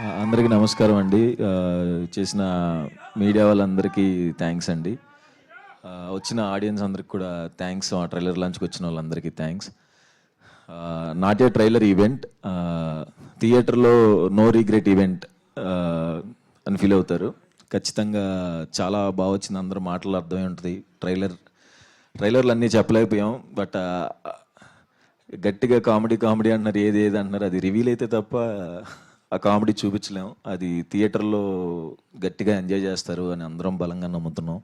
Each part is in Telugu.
అందరికీ నమస్కారం అండి. చేసిన మీడియా వాళ్ళందరికీ థ్యాంక్స్ అండి. వచ్చిన ఆడియన్స్ అందరికి కూడా థ్యాంక్స్. ఆ ట్రైలర్ లాంచ్కి వచ్చిన వాళ్ళందరికీ thanks. Not a trailer event, థియేటర్లో నో రిగ్రెట్ ఈవెంట్ అని ఫీల్ అవుతారు. ఖచ్చితంగా చాలా బాగా వచ్చింది. అందరూ మాటలు అర్థమై ఉంటుంది. ట్రైలర్లు అన్నీ చెప్పలేకపోయాం, బట్ గట్టిగా కామెడీ కామెడీ అంటున్నారు, ఏది అంటున్నారు. అది రివీల్ అయితే తప్ప ఆ కామెడీ చూపించలేం. అది థియేటర్లో గట్టిగా ఎంజాయ్ చేస్తారు అని అందరం బలంగా నమ్ముతున్నాం.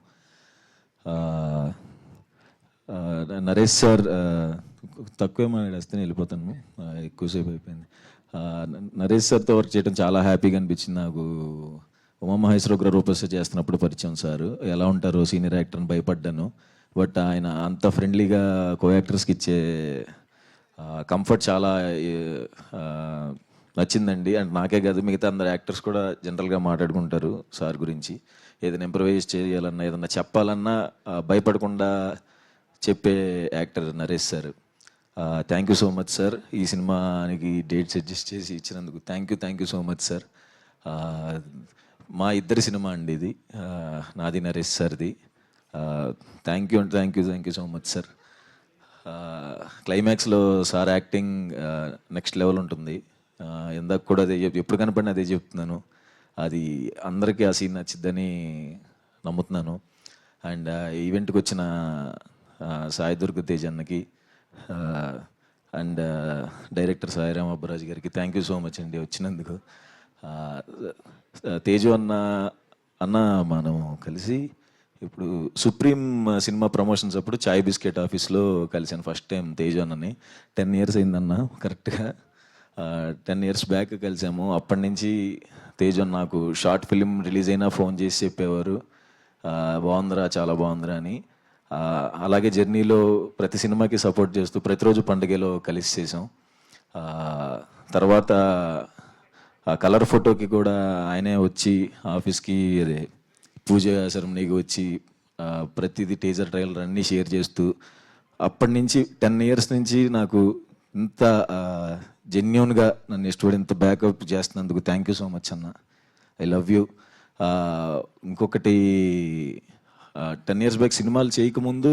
నరేష్ సార్ తక్కువే మాట్లాడేస్తే వెళ్ళిపోతాను, ఎక్కువసేపు అయిపోయింది. నరేష్ సార్తో వర్క్ చేయడం చాలా హ్యాపీగా అనిపించింది నాకు. ఉమామహేశ్వర రూపస్ చేస్తున్నప్పుడు పరిచయం సార్, ఎలా ఉంటారో సీనియర్ యాక్టర్ని భయపడ్డాను. బట్ ఆయన అంత ఫ్రెండ్లీగా కో యాక్టర్స్కి ఇచ్చే కంఫర్ట్ చాలా నచ్చిందండి. అండ్ నాకే కాదు, మిగతా అందరు యాక్టర్స్ కూడా జనరల్గా మాట్లాడుకుంటారు సార్ గురించి. ఏదైనా ఇంప్రవైజ్ చేయాలన్నా, ఏదన్నా చెప్పాలన్నా భయపడకుండా చెప్పే actor Naresh sir. Thank you so much sir. ఈ సినిమానికి డేట్స్ అడ్జస్ట్ చేసి ఇచ్చినందుకు thank you so much sir. మా ఇద్దరి సినిమా అండి ఇది, నాది నరేష్ సార్ది. Thank you so much sir. క్లైమాక్స్లో సార్ యాక్టింగ్ నెక్స్ట్ లెవెల్ ఉంటుంది. ఇందాక కూడా అదే ఎప్పుడు కనపడినా అదే చెప్తున్నాను. అది అందరికీ ఆ సీన్ నచ్చిద్దని నమ్ముతున్నాను. అండ్ ఈవెంట్కి వచ్చిన సాయి దుర్గ తేజ్ అన్నకి అండ్ డైరెక్టర్ సాయిరామ్ అబ్బరాజు గారికి థ్యాంక్ యూ సో మచ్ అండి వచ్చినందుకు. తేజు అన్న మనం కలిసి ఇప్పుడు సుప్రీం సినిమా ప్రమోషన్స్ అప్పుడు చాయ్ బిస్కెట్ ఆఫీస్లో కలిసాను ఫస్ట్ టైం తేజు అన్నని. 10 years అయిందన్న, కరెక్ట్గా 10 years బ్యాక్ కలిసాము. అప్పటి నుంచి తేజు అన్న నాకు షార్ట్ ఫిలిం రిలీజ్ అయినా ఫోన్ చేసి చెప్పేవారు, బాగుందిరా, చాలా బాగుందిరా అని. అలాగే జర్నీలో ప్రతి సినిమాకి సపోర్ట్ చేస్తూ ప్రతిరోజు పండుగలో కలిసి చేసాం. తర్వాత కలర్ ఫోటోకి కూడా ఆయనే వచ్చి ఆఫీస్కి, అదే పూజ సెరమనీకి వచ్చి ప్రతిదీ టీజర్ ట్రైలర్ అన్నీ షేర్ చేస్తూ, అప్పటి నుంచి 10 years నుంచి నాకు ఇంత జెన్యూన్గా నన్ను ఇష్టపడి ఇంత బ్యాకప్ చేస్తున్నందుకు థ్యాంక్ యూ సో మచ్ అన్న. I love you. ఇంకొకటి, 10 years బ్యాక్ సినిమాలు చేయకముందు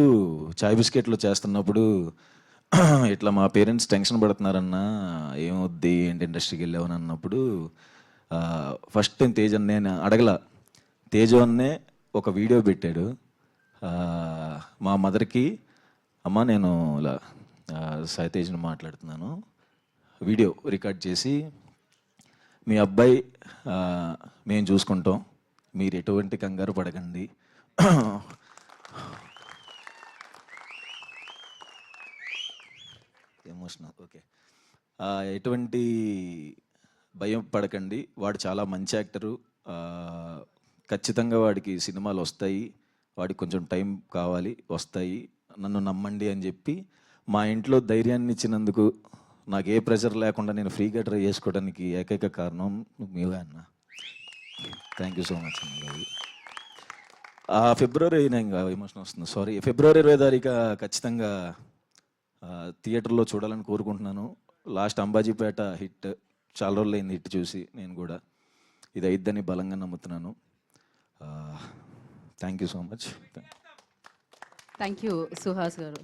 చాయ్ బిస్కెట్లో చేస్తున్నప్పుడు ఇట్లా మా పేరెంట్స్ టెన్షన్ పడుతున్నారన్నా, ఏమొద్ది ఏంటి ఇండస్ట్రీకి వెళ్ళావని అన్నప్పుడు ఫస్ట్ టైం తేజ్ అన్న, నేను అడగల, తేజు అన్నే ఒక వీడియో పెట్టాడు. మా మదర్కి, అమ్మ నేను ఇలా సాయి తేజ్ని మాట్లాడుతున్నాను, వీడియో రికార్డ్ చేసి, మీ అబ్బాయి మేము చూసుకుంటాం, మీరు ఎటువంటి కంగారు పడకండి, ఎమోషనల్, ఓకే, ఎటువంటి భయం పడకండి, వాడు చాలా మంచి యాక్టరు, ఖచ్చితంగా వాడికి సినిమాలు వస్తాయి, వాడికి కొంచెం టైం కావాలి, వస్తాయి, నన్ను నమ్మండి అని చెప్పి మా ఇంట్లో ధైర్యాన్ని ఇచ్చినందుకు, నాకు ఏ ప్రెషర్ లేకుండా నేను ఫ్రీగా ట్రై చేసుకోవడానికి ఏకైక కారణం మీవే అన్న. థ్యాంక్ యూ సో మచ్ అన్న. ఫిబ్రవరి, ఇంకా ఎమోషన్ వస్తుంది, సారీ, February 20 ఖచ్చితంగా థియేటర్లో చూడాలని కోరుకుంటున్నాను. లాస్ట్ అంబాజీపేట హిట్, చాలా రోజులు అయింది హిట్ చూసి, నేను కూడా ఇది అయిద్దని బలంగా నమ్ముతున్నాను. Thank you so much. Thank you Suhas గారు.